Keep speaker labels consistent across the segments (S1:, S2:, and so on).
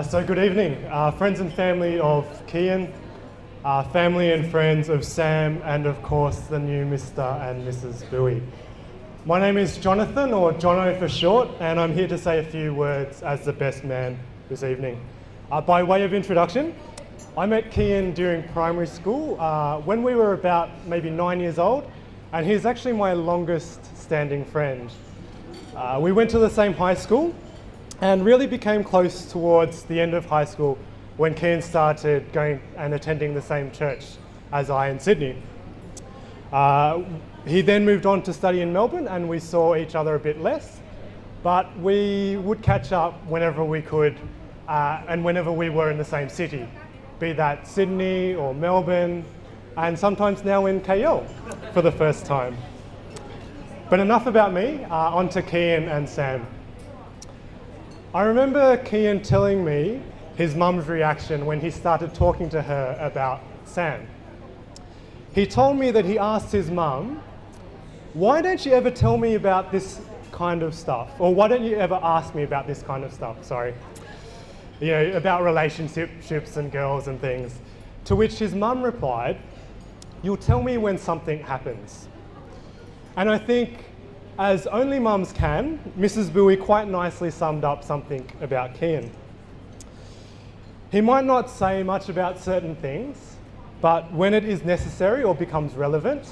S1: So good evening, friends and family of Kien, family and friends of Sam, and of course the new Mr. and Mrs. Bowie. My name is Jonathan, or Jono for short, and I'm here to say a few words as the best man this evening. By way of introduction, I met Kien during primary school when we were about maybe 9 years old, and he's actually my longest standing friend. We went to the same high school and really became close towards the end of high school when Kien started going and attending the same church as I in Sydney. He then moved on to study in Melbourne, and we saw each other a bit less, but we would catch up whenever we could and whenever we were in the same city, be that Sydney or Melbourne, and sometimes now in KL for the first time. But enough about me, on to Kien and Sam. I remember Kien telling me his mum's reaction when he started talking to her about Sam. He told me that he asked his mum, "Why don't you ever tell me about this kind of stuff?" Or "Why don't you ever ask me about this kind of stuff?" Sorry. You know, about relationships and girls and things. To which his mum replied, "You'll tell me when something happens." And I think, as only mums can, Mrs. Bowie quite nicely summed up something about Kien. He might not say much about certain things, but when it is necessary or becomes relevant,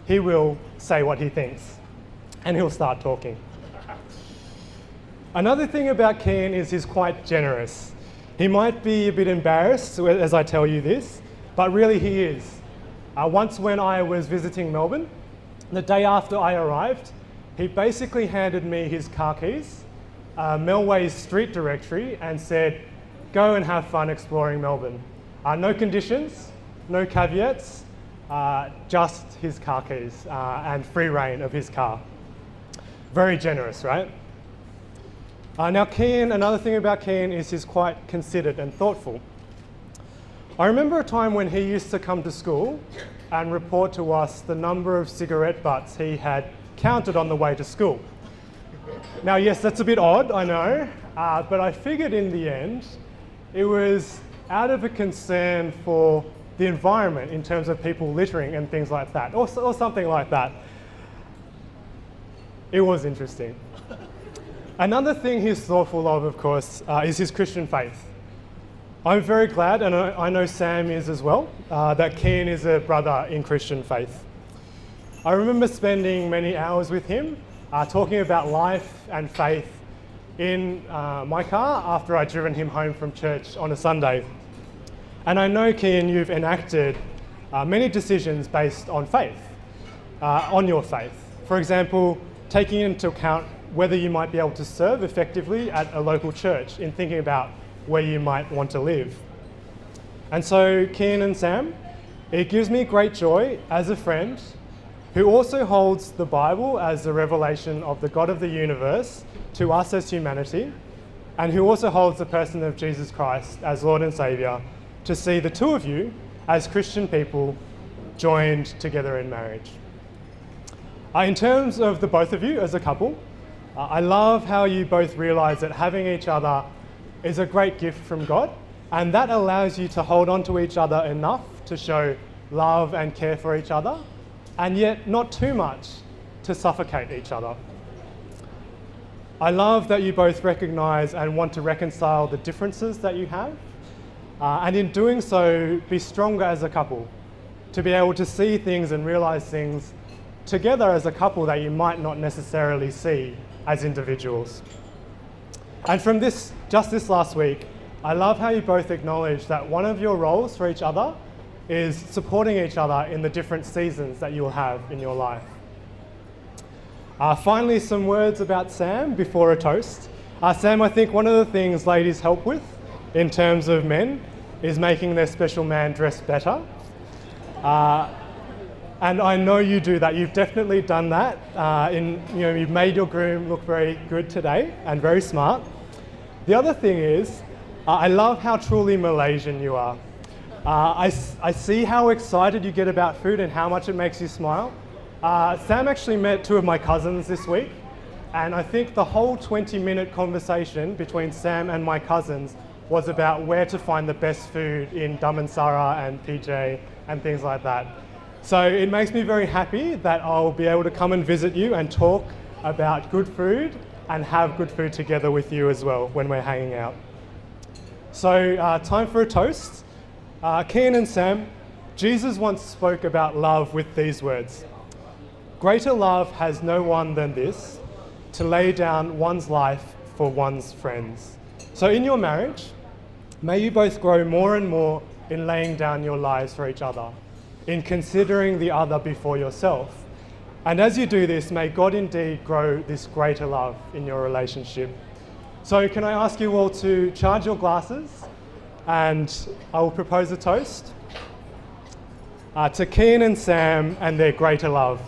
S1: he will say what he thinks, and he'll start talking. Another thing about Kien is he's quite generous. He might be a bit embarrassed as I tell you this, but really he is. Once when I was visiting Melbourne, the day after I arrived, he basically handed me his car keys, Melway's street directory, and said, "Go and have fun exploring Melbourne." No conditions, no caveats, just his car keys and free reign of his car. Very generous, right? Now Kien, another thing about Kien is he's quite considered and thoughtful. I remember a time when he used to come to school and report to us the number of cigarette butts he had counted on the way to school. Now, yes, that's a bit odd, I know, but I figured in the end it was out of a concern for the environment in terms of people littering and things like that, or something like that. It was interesting. Another thing he's thoughtful of course, is his Christian faith. I'm very glad, and I know Sam is as well, that Kien is a brother in Christian faith. I remember spending many hours with him, talking about life and faith in my car after I'd driven him home from church on a Sunday. And I know, Kien, you've enacted many decisions based on faith, on your faith. For example, taking into account whether you might be able to serve effectively at a local church in thinking about where you might want to live. And so, Kien and Sam, it gives me great joy as a friend who also holds the Bible as the revelation of the God of the universe to us as humanity, and who also holds the person of Jesus Christ as Lord and Saviour, to see the two of you as Christian people joined together in marriage. In terms of the both of you as a couple, I love how you both realise that having each other is a great gift from God, and that allows you to hold on to each other enough to show love and care for each other, and yet not too much to suffocate each other. I love that you both recognise and want to reconcile the differences that you have, and in doing so, be stronger as a couple, to be able to see things and realise things together as a couple that you might not necessarily see as individuals. And from just this last week, I love how you both acknowledge that one of your roles for each other is supporting each other in the different seasons that you will have in your life. Finally, some words about Sam before a toast. Sam, I think one of the things ladies help with in terms of men is making their special man dress better. And I know you do that. You've definitely done that. You've made your groom look very good today and very smart. The other thing is, I love how truly Malaysian you are. I see how excited you get about food and how much it makes you smile. Sam actually met two of my cousins this week, and I think the whole 20-minute conversation between Sam and my cousins was about where to find the best food in Damansara and PJ and things like that. So it makes me very happy that I'll be able to come and visit you and talk about good food and have good food together with you as well when we're hanging out. So time for a toast. Kien and Sam, Jesus once spoke about love with these words: "Greater love has no one than this, to lay down one's life for one's friends." So in your marriage, may you both grow more and more in laying down your lives for each other, in considering the other before yourself. And as you do this, may God indeed grow this greater love in your relationship. So can I ask you all to charge your glasses, and I will propose a toast to Kien and Sam and their greater love.